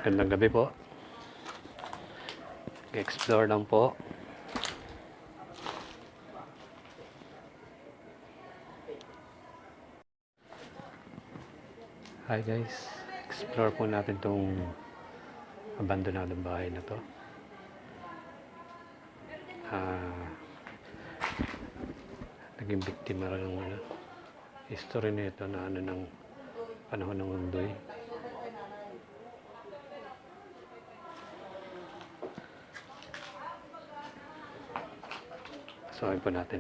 Gandang gabi po. Explore lang po. Hi guys. Explore po natin tong abandonadong bahay na to. Naging biktima rin ng history nito na ng panahon ng Undoy. Pasukin po natin.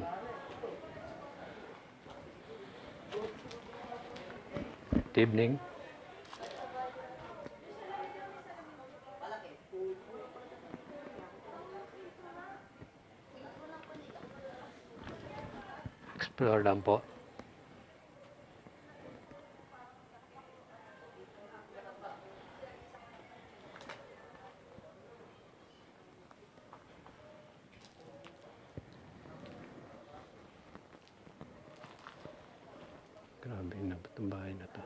Good evening. Explore lang po. Grabe na ba itong bahay na to?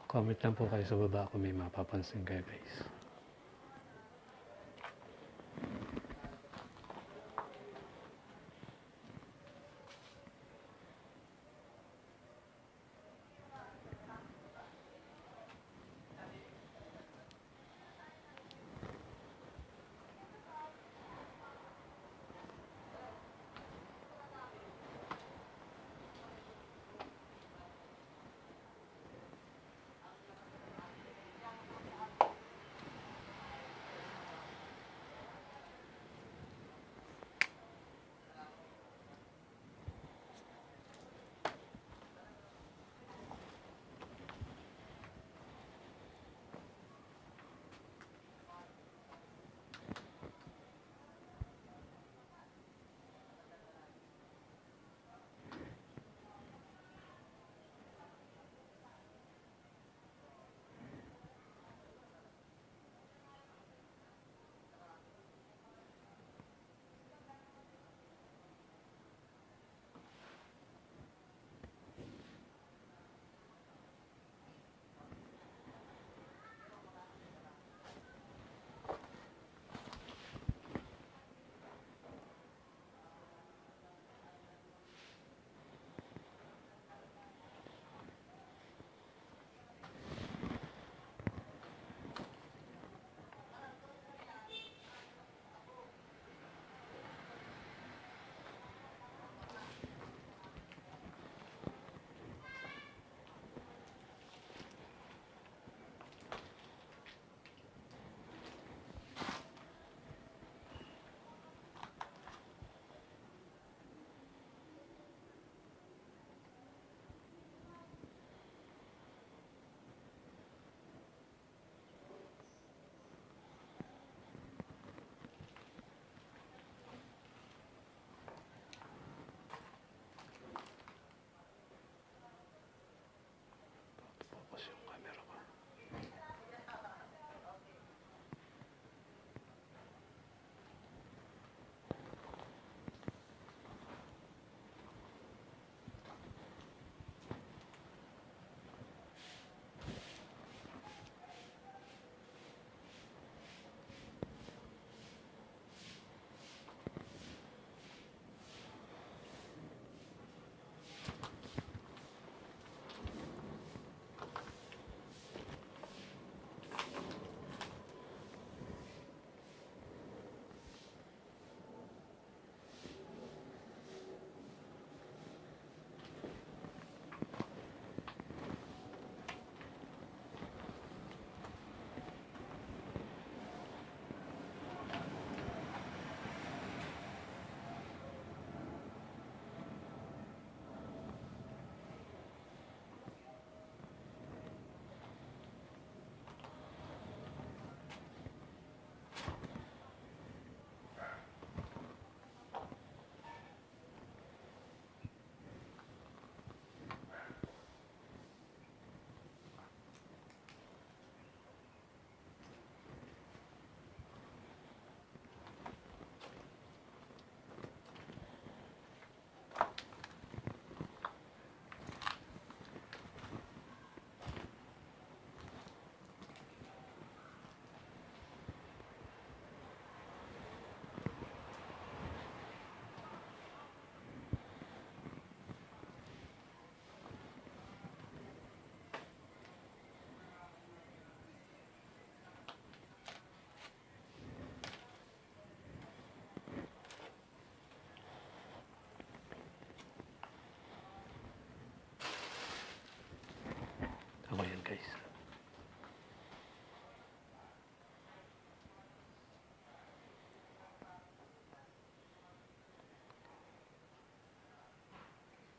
Comment lang po kayo sa baba kung may mapapansin kayo guys.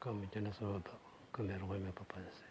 Comment nyo na sa baba kung meron kayo mapapansin.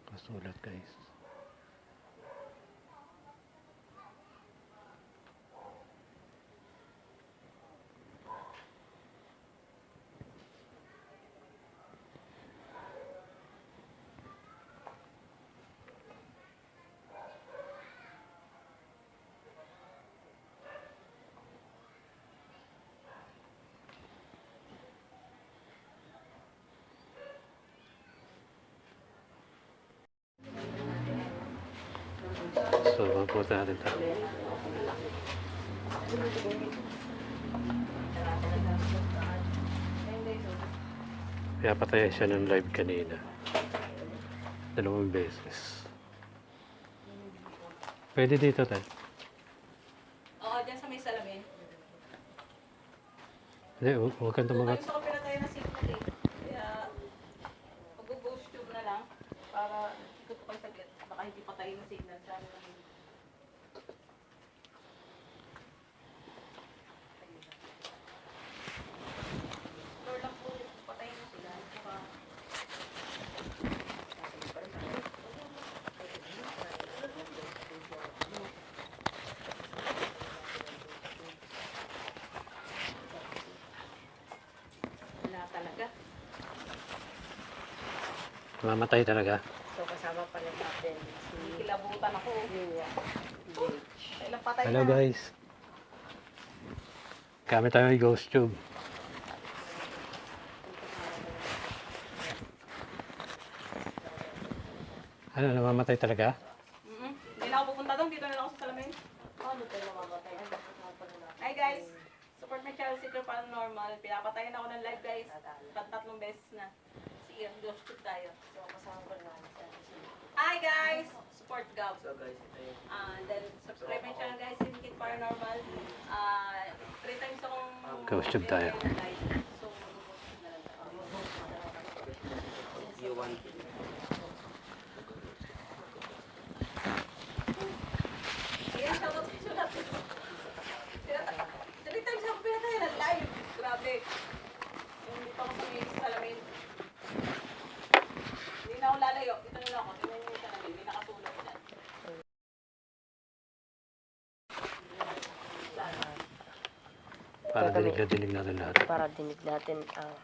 Masulat guys. So, mapunta natin ito. Kaya patay siya ng live kanina. 2 beses. Pwede dito tayo. Oo, dyan sa may salamin. Hindi, huwag kang tumagat. Ayun sa kapila tayo na signal eh. Kaya, mag-ghost tube na lang para ikot ko kayo saglit. Baka hindi patayin yung signal sa amin. Store lang po, patayin mo sila. Saka, wala talaga. Mamatay talaga. So, kasama pa rin natin si Kilabutan ako. Yuya. Ilang patay Hello na. guys. Gamit tayo yung ghost tube. Ano, namamatay talaga? Hindi na ako pupunta doon. Dito na lang ako sa salamin. Paano tayo namamatay? Ano ba natin? Hi guys! Support my channel, Secret Paranormal. Pinapatayin ako ng live guys. 3 beses na. Sige, ghost tube tayo. So, kasama pa rin natin si Hi guys! Support Gab. So, guys, ito yung Then subscribe my channel guys, Secret Paranormal. 3 times akong Ghost tube tayo. live. So, mag-ghost tube na lang tayo. you want Ayan, shoutout sa inyo natin. 3 times ako pinatayin ng live. Grabe. Yung dito ako sa may salamin. Hindi na ako lalayo. Dito na lang ako. Tingnan niyo yung salamin. May nakatulog dyan. Para dinig na dinig natin lahat. para dinig natin ang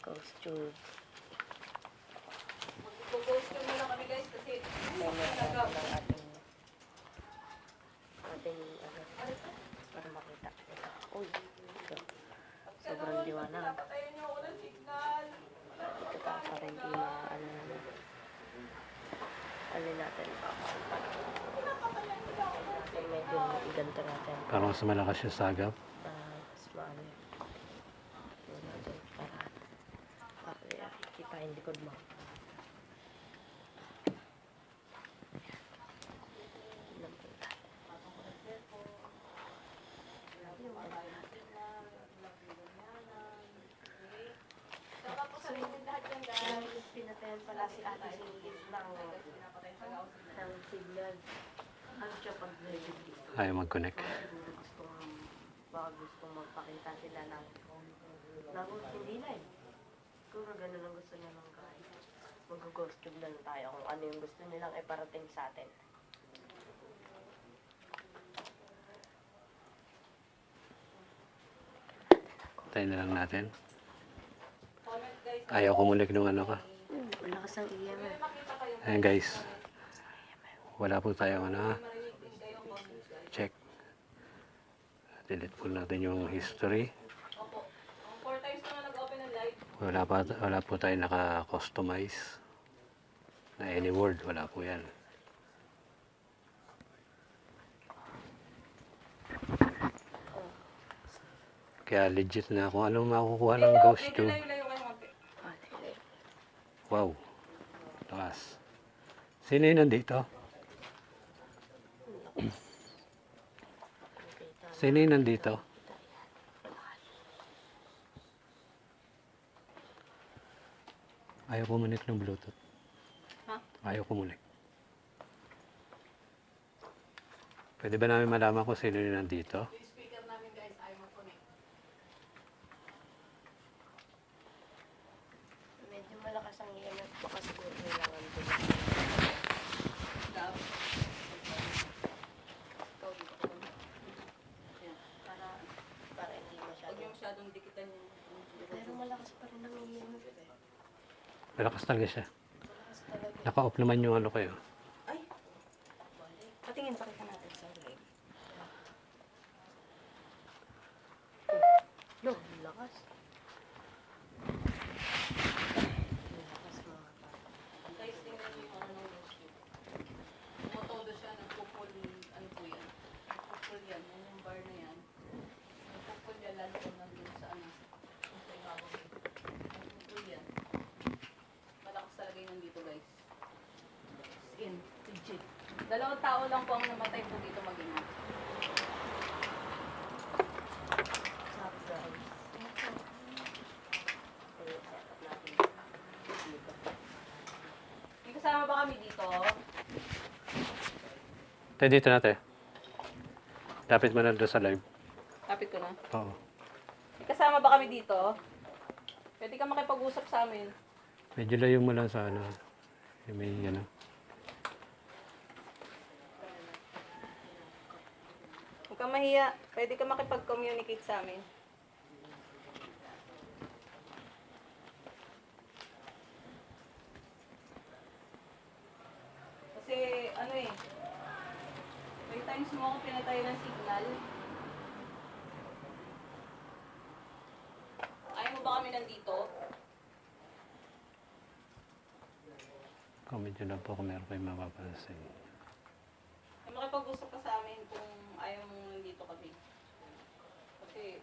ghost tube. Mag-ghost tube na lang kami guys kasi Then, talaga. ng ating ano, Uy, ito. Sobrang liwanag. Napatayin niyo ako ng signal. Ito pa para hindi maano na. Ano natin? Natin medyo iganto natin. Para mas malakas yung sagap. Mas maano yun. Yun natin para kita yung likod mo. Pinatayan pala si ate ng signal. Ano siya pag Ayaw mag-connect. baka gustong magpakita sila ng hindi live. Kung gano'n ang gusto niya ng guys, mag-costume na lang tayo kung ano yung gusto nilang iparating sa atin. Tayo na lang natin. Ayaw kumulik nung ano ka. Malakas ang EM. Ayan guys. Wala po tayong ano. Check. Delete po natin yung history. Opo. 4 times ko na nag-open ng live. Wala po tayo naka-customize na any word. Wala po yan. Kaya legit na kung anong makukuha ng ghost tube. Layo-layo kayo konti. Wow. Takas. Sino yun nandito? Sino yun nandito? Ayaw kumunik ng Bluetooth. Ha? Ayaw kumunik. Pwede ba namin malaman kung sino yun nandito? Yung speaker namin guys, ayaw mag-connect. Medyo malakas ang EM at baka siguro kailangan din. Stop. Ikaw dito. Yan. Para hindi Huwag masyado. niyo masyadong dikitan yung... Pero malakas pa rin ang EM. Malakas talaga siya. Malakas talaga. Naka-off naman yung ano kayo. Ay! Patingin, pakita natin sa live. No, lakas. Lakas mga tao. Guys, tingnan niyo yung ano ng YouTube. Tumotodo siya, nagpupul, ano po yan? Nagpupul yan, yan yung bar na yan. Nagpupul yan, lalo kung nandun sa ano. Sa ibabaw. Nagpupul yan. Malakas talaga yung nandito guys. As in, legit. 2 tao lang po ang namatay po dito mag-ina. Sarap guys. Pero setup natin. May kasama ba kami dito? Tayo dito natin. Dapat mo na doon sa live. Kapit ko na. Oo. May kasama ba kami dito? Pwede ka makipag-usap sa amin. Medyo layo mo lang sa ano. May ano. Huwag kang mahiya. Pwede ka makipag-communicate sa amin. Kasi, ano eh, may times mo ako pinatay ng signal. Ayaw mo ba kami nandito? Comment nyo lang po kung meron kayong mapapansin. Ay, makipag-usap ka sa amin kung ayaw mo nandito kami. Kasi,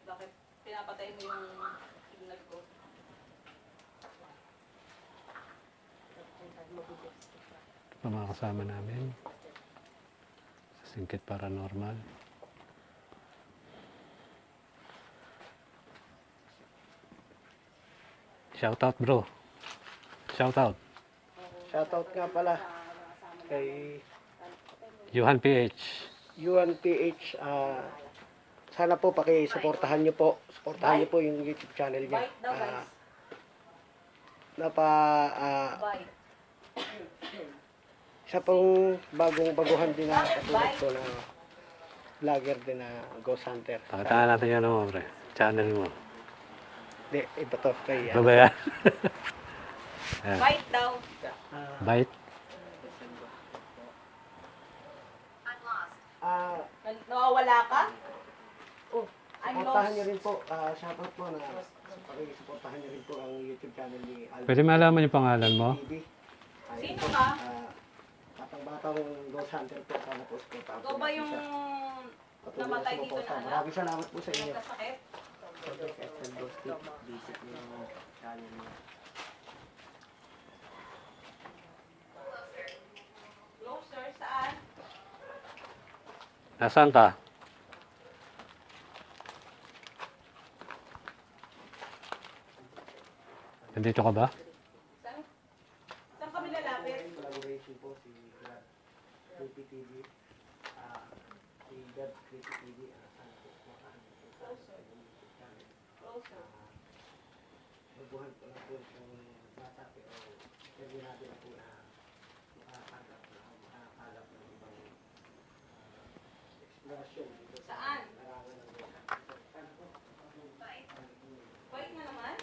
bakit pinapatay mo yung signal ko? Ito pa mga kasama namin. Sa Singkit Paranormal. Shoutout bro. Shoutout. Shoutout nga pala kay Johan PH. UNPH. Sana po paki-suportahan niyo po. Suportahan niyo po yung YouTube channel niya. Bite daw guys. Bite. Isa pong baguhan din na katulad ko na vlogger din na Ghost Hunter. Pakitaan natin yung ano mo, pre. Channel mo. Di, iba to kay Ano ba yan? Bite daw. Bite? ah, Nawawala ka? Supportahan niyo rin po, shoutout po na pakisuportahan niyo rin po ang YouTube channel ni Alvin Pwede malaman yung pangalan mo? TV. Sino ka? Batang-batang Ghost Hunter po, sana po supportahan Ikaw po ba natin yung siya. Patuloy namatay na dito na sumuporta. anak? Maraming salamat po sa inyo. Nagkasakit? Project Excel Ghost Tip, visit niyo yung channel niya. Closer, saan? Nasaan ka? Nandito ka ba? Saan? Saan kami lalapit? Collaboration po si Grab Creepy TV. Si Grab Creepy TV. Sana po supportahan niyo po sa YouTube channel. Closer. Magbuhan po na po kung masabi o pwede natin po na makakalap ng ibang exploration dito sa Saan? larangan ng Ghost. Sana po. Bait na naman?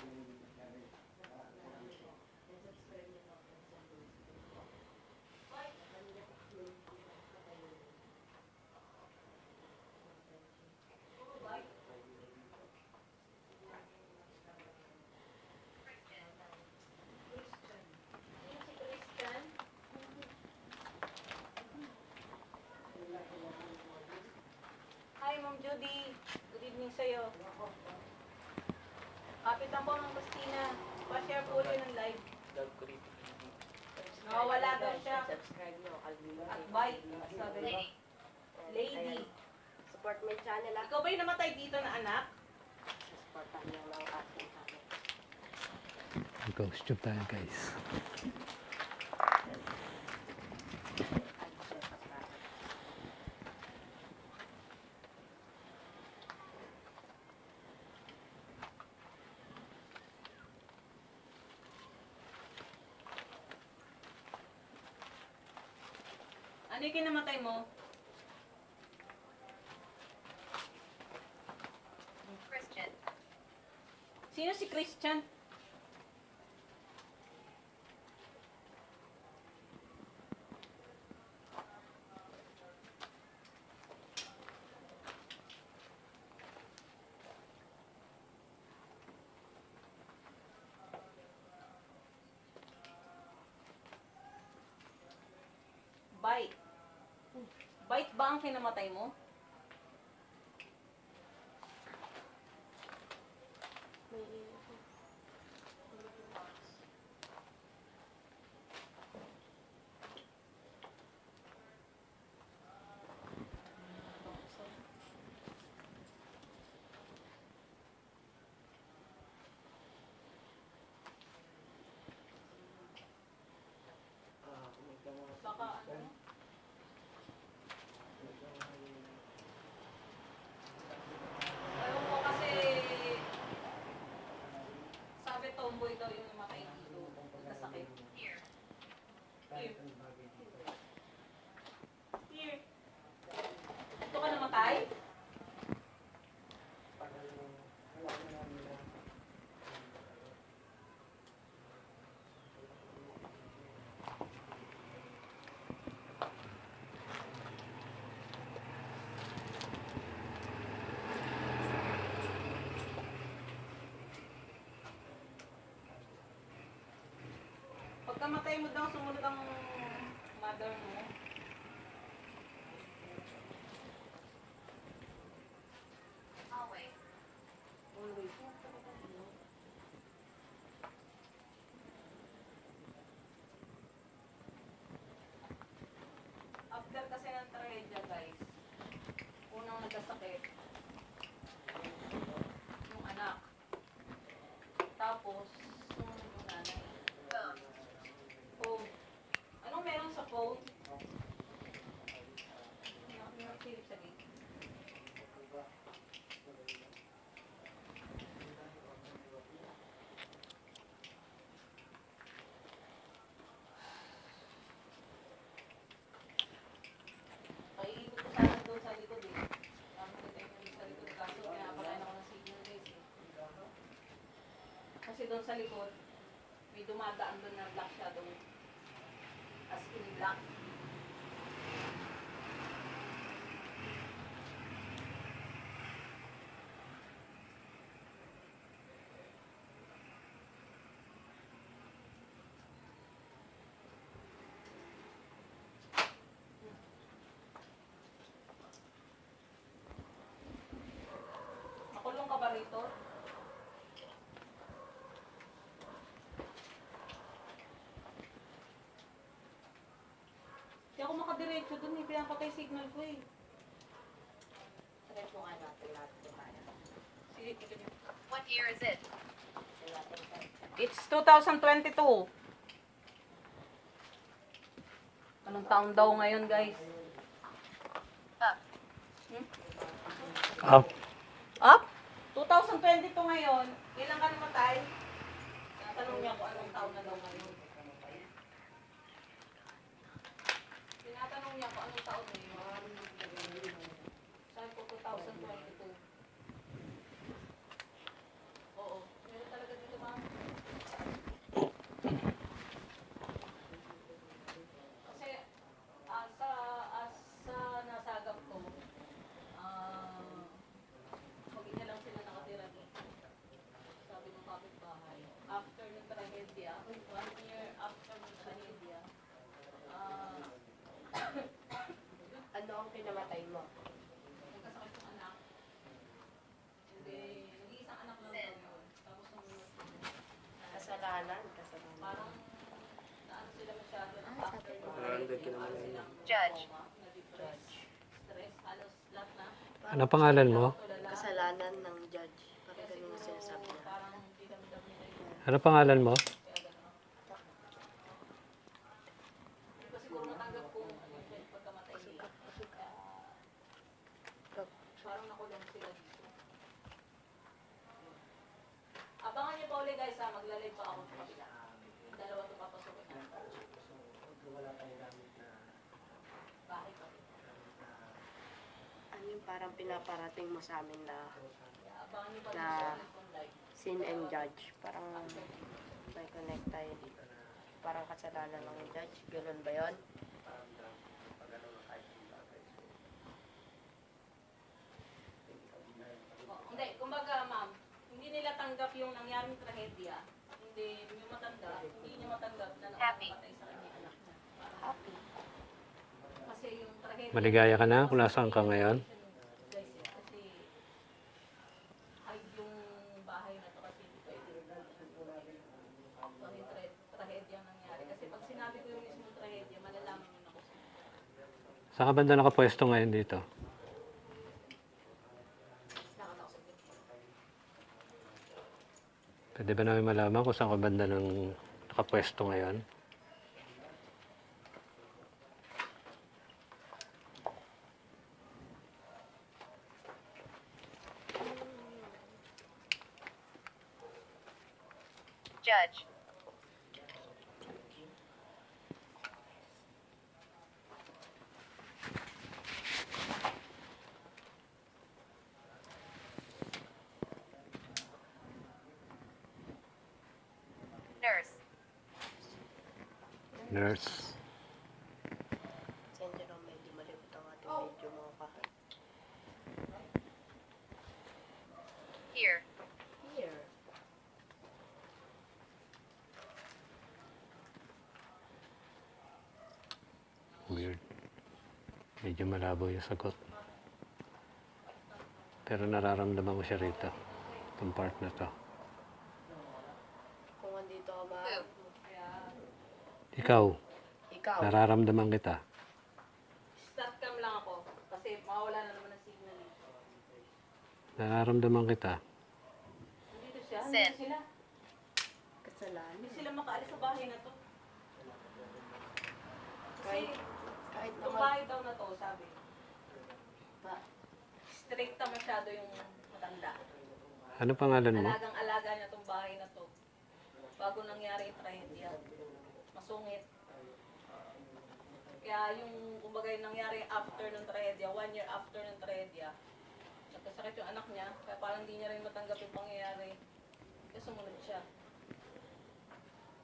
Hi, Ma'am Judy. Good evening sa'yo. Kapit lang po, Ma'am Christina. Pa-share po ulit ng live. Nawawala daw siya. Subscribe nyo, Alvin. At bye. Sabi ko. Lady. Support mo yung channel ah. Ikaw ba yung namatay dito na anak? Supportahan nyo ng ating channel. Ghost tube tayo guys. Ano yung kinamatay mo? Christian. Sino si Christian? Bite. Bite ba ang kinamatay mo? Baka ano? Ewan ko kasi sabi tomboy daw yung namatay dito. Nagkasakit. Here. Here. Here. Dito ka namatay? Pagkamatay mo daw, sumunod ang mother mo. Always. Always. After kasi ng tragedya, guys, unang nagkasakit, yung anak. Tapos, sumunod yung nanay. Phone. Anong meron sa phone? Silip sa gate. Paiikot ko sana doon sa likod eh. Nakakita ko sa likod. Kaso pinapakain ako ng signal guys eh. Kasi doon sa likod, may dumadaan doon na black shadow. As in black. diretso dun eh. Pinapatay signal ko eh. Try po nga natin lahat kumaya. Sige, ito niyo. What year is it? It's 2022. Anong taon daw ngayon, guys? Up. Up. Up? 2022 ngayon. Ilang ka namatay? Tinatanong niya kung anong taon na daw ngayon. Tinatanong niya kung anong taon ngayon. Sabi ko 2022. Oo. Meron talaga dito, ma'am. Kasi sa nasagap ko, mag-isa lang sila nakatira dito. Sabi ng kapitbahay. After ng trahedya, 1 year after ng trahedya, Ano ang pinamatay mo? nagkasakit yung anak. Hindi, nag-iisang anak lang daw yun. Tapos Kasalanan. parang naano sila masyado ng after ng Nararamdaman ka naman ano yun. silang Judge. trauma, na-depress, stress, halos lahat na. Ano pangalan mo? Tulala. Kasalanan ng judge. Parang ganun ang sinasabi niya. Parang dinamdam nila yun. Ano pangalan mo? Kaya gano'n. Hindi ko siguro matanggap kung ano yung pagkamatay nila. Kaya, parang nakulong sila dito. Abangan niyo pa ulit guys ha, magla-live pa ako sa kabila. Dalawa ito papasukin na. Wala tayong gamit na Bahay pa. Ano yung parang pinaparating mo sa amin na Kaya abangan niyo pa Na- ulit sa ulit kong live. sin and judge? Parang may connect tayo dito na parang kasalanan ng judge. Ganun ba yun? Oh, hindi, kumbaga ma'am, hindi nila tanggap yung nangyaring trahedya. Hindi yung matanda, hindi niya matanggap na Happy. nakapatay sa kanya anak niya. Happy. Kasi yung trahedya... Maligaya ka na kung nasaan ka ngayon? Guys, kasi hide yung bahay na to kasi hindi pwede. Ito yung trahedya ang nangyari. Kasi pag sinabi ko yung mismong trahedya, malalaman mo na kung sino. Saan ka banda nakapwesto ngayon dito? Nakatausap din. Pwede ba namin malaman kung saan ka banda ng nakapwesto ngayon? Judge. Nurse. Nurse. Send nyo medyo malibot ang ating video mo ka. Here. Here. Weird. Medyo malabo yung sagot. Pero nararamdaman ko siya rito. Itong part na to. Kung andito ka ba? Ikaw, Ikaw. nararamdaman kita. Start cam lang ako kasi mawawala na naman ang signal dito. Nararamdaman kita. Nandito siya, Sen. nandito sila. Kasalanan. Hindi sila makaalis sa bahay na to. Kasi Kahit itong naman. bahay daw na to, sabi, Ba, stricta masyado yung matanda. Ano pangalan mo? Alagang-alaga niya itong bahay na to. Bago nangyari yung trahedya. Masungit. Kaya yung, kumbaga yung nangyari after ng trahedya, 1 year after ng trahedya, nagkasakit yung anak niya, kaya parang hindi niya rin matanggap yung pangyayari. Kaya sumunod siya.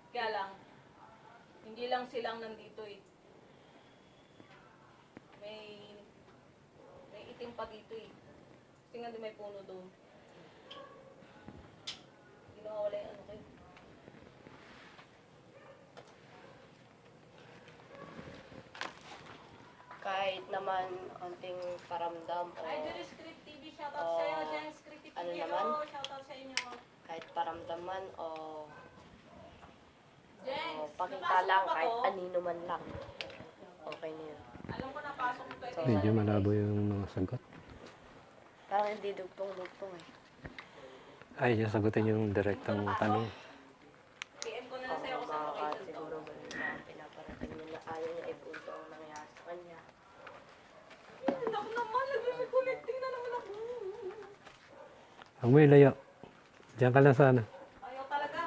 Kaya lang, hindi lang silang nandito eh. May itim pa dito eh. Kasi nga di may puno doon. Hindi nawawala yung ano kayo. kahit naman konting paramdam o Ay, Jerry Script TV, shoutout Oh, sa'yo. Jerry Script TV, ano hello, naman? shoutout sa inyo. kahit paramdaman o Jengs, pakita napasok lang ba kahit to? anino man lang. Okay na yun. Ano ko napasok ko ito. Medyo malabo yung mga sagot. Parang hindi dugtong-dugtong eh. Ay, niya sagutin yung direktang tanong. PM ko na lang sa'yo kung saan Baka location to. siguro ganun na ang pinaparating niya na ayaw niya ipunto ang nangyari sa kanya. Naku naman, nag-reconnecting na naman ako. Huwag mo ilayo. Diyan ka lang sana. Ayaw talaga.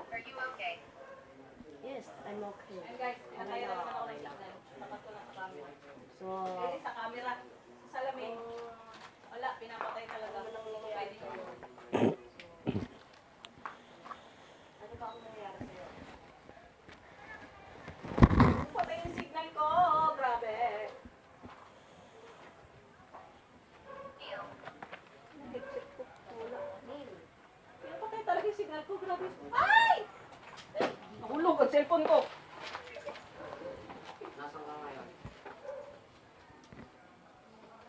Are you okay? Yes, I'm okay. Ayun guys, pinakaya na naman ako ng signal. Tapat ko na sa camera. So, Eh, sa camera. Sa salamin. Wala, pinapatay talaga. Pwede nyo. ano ba ang nangyari sa'yo? Patay yung signal ko. Grabe. Deal. Headset ko. Wala. Pinapatay talaga yung signal ko. Grabe. Ay! Nahulog ang cellphone ko. Nasaan ka ngayon?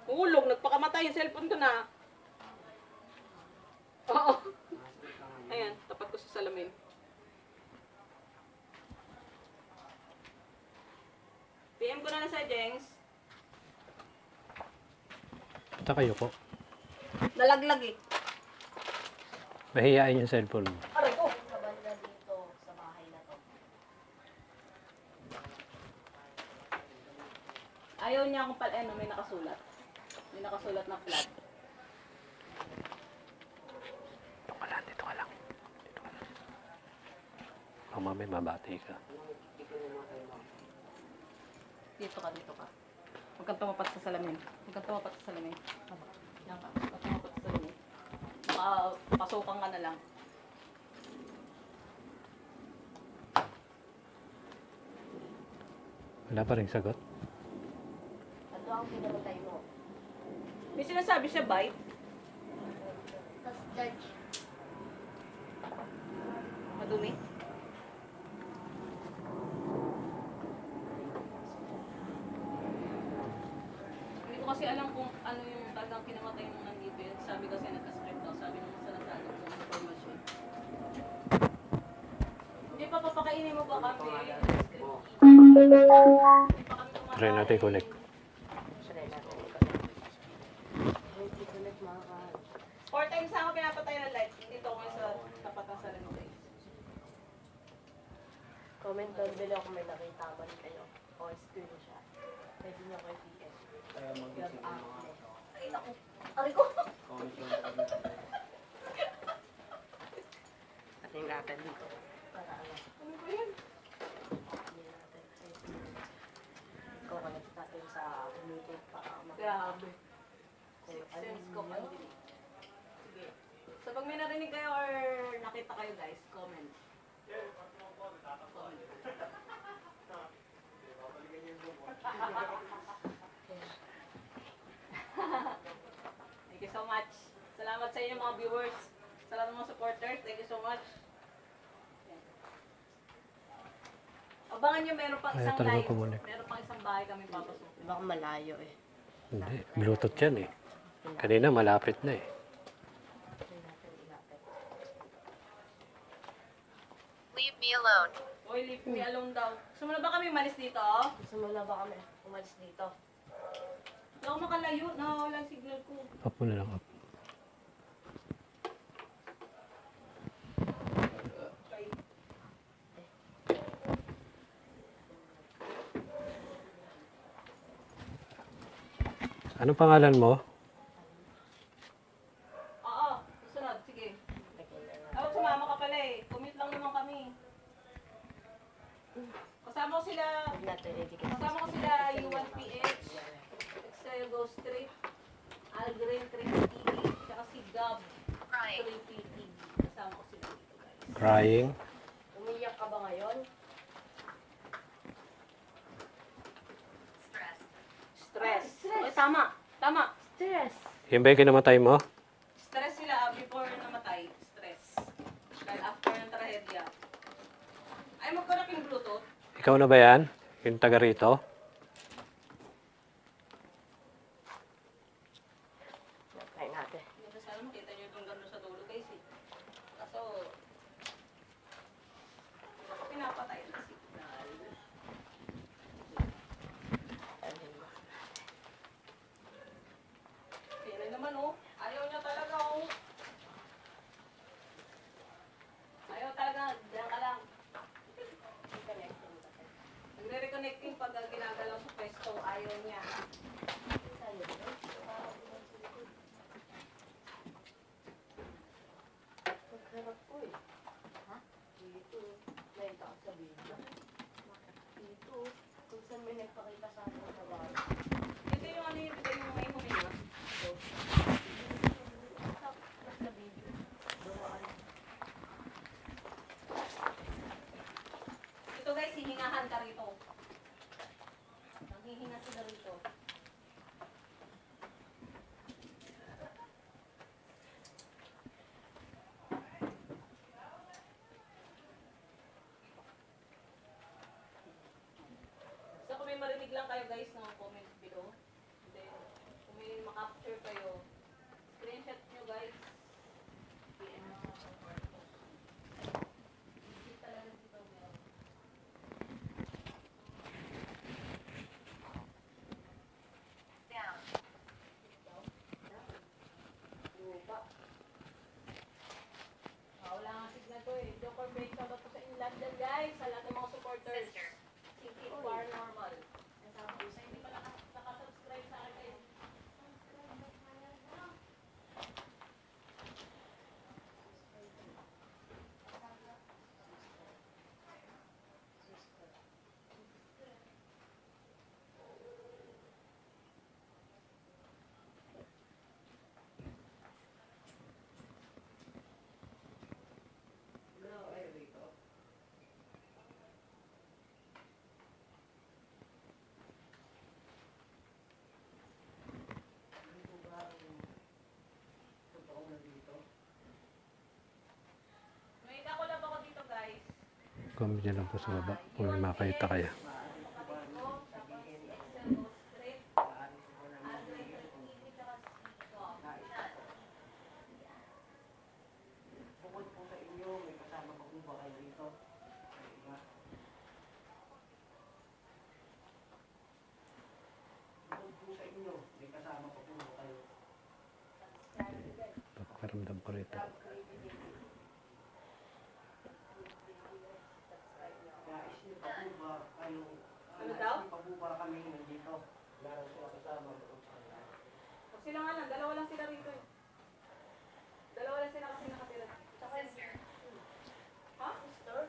Nahulog. Nagpakamatay yung cellphone ko na. Oo. Ayan, tapat ko sa salamin. PM ko na lang sa Jengs. Punta kayo po. Nalaglag eh. Mahihain yung cellphone mo. Aray ko. Sa banda dito, sa bahay na to. Ayaw niya akong may nakasulat. May nakasulat na flat. Dito ka lang, dito ka lang. Dito ka lang. Baka mamaya mabati ka. Dito ka. Huwag kang tumapat sa salamin. Huwag kang tumapat sa salamin. Yan ka. Huwag kang tumapat sa salamin. Baka pasukan ka na lang. Wala pa rin sagot. Ano ang pinamatay mo? May sinasabi siya, bite. Tapos, judge. Madumi. Hindi ko kasi alam kung ano yung talagang kinamatay mo nandito yun. Sabi kasi nagka-script daw. Sabi nung sa nasagot ng information. Hindi pa papakainin mo ba kami? Hindi pa kami kumakain. Try natin connect. Try natin. Hindi ko nagmahal. 4 times na ako pinapatay ng light. Dito ko sa tapat ng salamin guys. Comment down below kung may nakita man kayo. O screenshot. Pwede nyo kay PS. Kaya mag-isip ng mga Ay, naku. Aray ko. comment yung pag-isip. Ating natin dito. Para ano. Ano ba yun? Hindi natin. Ikaw connect natin sa meeting para Grabe. kung Six ano sense ko yun. pandili. Sige. So pag may narinig kayo or nakita kayo guys, comment. Comment. Thank you so much. Salamat sa inyo mga viewers. Sa lahat ng mga supporters, thank you so much. Yan. Abangan nyo, meron pang Ayaw isang talaga live. kumunik. Meron pang isang bahay kami papasukin. Baka malayo eh. Hindi. Bluetooth yan eh. Kanina malapit na eh. Try natin ilapit. Leave me alone. Oy, leave me alone daw. Gusto mo na ba kami umalis dito? Gusto mo na ba kami umalis dito? Hindi ako makalayo. Nawawala ang signal ko. Up mo na lang up. Anong pangalan mo? Oo, susunod. Sige. Lagyan na lang. Dapat sumama ka pala eh. Commute lang naman kami. Kasama ko sila, Huwag natin i-dikit. kasama ko sila U1PH, Excel Go Straight, Algren 3TV, tsaka si Gab Crying. 3TV. Kasama ko sila dito guys. Crying. Umiyak ka ba ngayon? Stress. Stress. Stress. Oy, tama. Tama. Stress. Yan ba yung kinamatay mo? Stress sila before namatay. Stress. Dahil after ng trahedya. Ay, mag-connect yung Bluetooth. Ikaw na ba yan? Yung taga rito? Try natin Sarap po eh. Ha? Dito. Nakita ko sa video. Dito. Kung saan may nagpakita sa akin sa bahay. Ito yung ano yung bigay mo may huminga. Sa video. Dumaan. Ito guys, hihingahan ka rito. Nanghihinga sila rito. So kung may marinig lang kayo guys, no, comment below. Then, kung may makapture kayo, screenshot nyo guys. PM mo sa photos. Legit talaga dito meron. Down. Lupa. Wala nga signal ko eh. Joker break, shoutout po sa inyo lahat dyan guys. Sa lahat ng mga supporters. Sister. Sinky Paranormal. And sa mga sa hindi pa nakasubscribe sa akin guys. May nakulab ako dito guys. Comment nyo lang po sa baba kung may makita kayo. Kapatid ko, tapos si Excel o Straight. Android, TV, tsaka Bukod po sa inyo, may kasama pa po ba kayo dito? Sa iba? Bukod po sa inyo, may kasama pa po ba kayo? Pakiramdam ko rito. Nais niyo pa po ba kayo? Ano daw? Nais niyo pa po ba kami nandito? Meron sila kasama doon sa kanila. Huwag sila nga lang, dalawa lang sila rito eh. Dalawa lang sila kasi nakatira. Tsaka yun. Sister. Ha? Sister?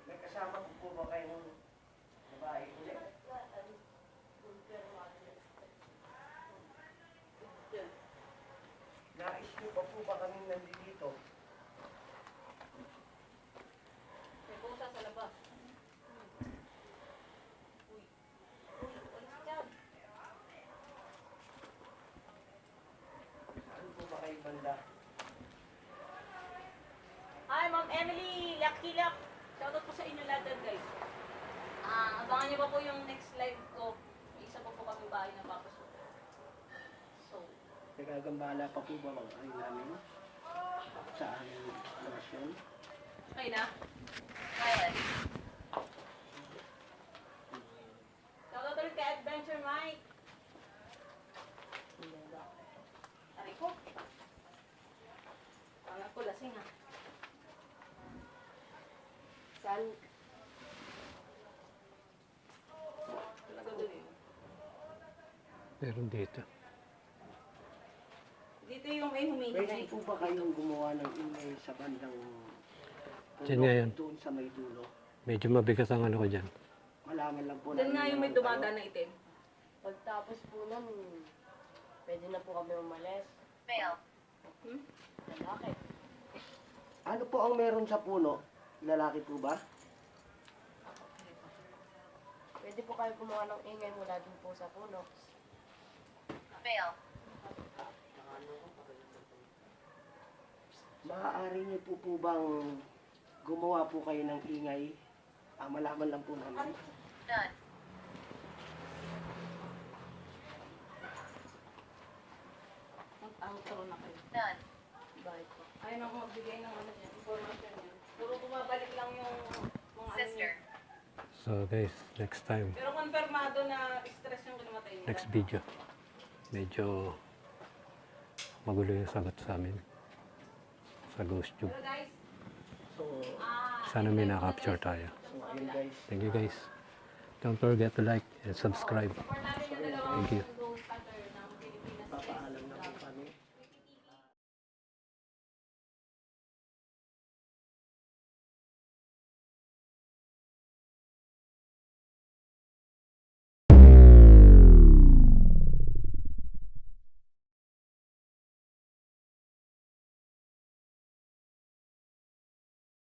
May kasama po ba kayong babae ulit? Yun. Nais niyo pa po ba kami nandito? May pusa sa labas. Uy. Uy, ulit dyan. Saan po ba kayo banda? Hi, Ma'am Emily! Lucky Luck! Shoutout po sa inyo lahat dyan, guys. Abangan niyo pa po yung next live ko. May isa pa po kami bahay na papasok. So, Nagagambala pa po ba mga namin sa aming relasyon? ay na. Violet. Shoutout ulit kay Adventure Mike. Aray ko. Pangat ko, lasing ah. Saan? Talaga doon eh. Meron dito. Dito yung may humingi. Pwede po ba kayong gumawa ng ingay sa bandang Diyan nga yan. doon sa may dulo? Medyo mabigat ang ano ko dyan. Malaman lang po Doon nga yung may naman dumadaan na itim. Pagtapos po nun, pwede na po kami umalis. Male. Lalaki. Ano po ang meron sa puno? Lalaki po ba? Pwede po kayo gumawa ng ingay mula din po sa puno. Male. Maaari niyo po bang gumawa po kayo ng ingay? Malaman lang po namin. None. Mag-outro na kayo. None. Bakit po? Ayaw na ako magbigay ng ano yan, information yan. Puro bumabalik lang yung mga Sister. ano yun. So guys, next time, Pero konfirmado na stress yung kinamatay nila. next video. Medyo magulo yung sagot sa amin sa ghost tube. Pero guys, So, Sana may na-capture tayo. ayun guys. Thank you guys. Don't forget to like and subscribe. support natin yung dalawang Thank you.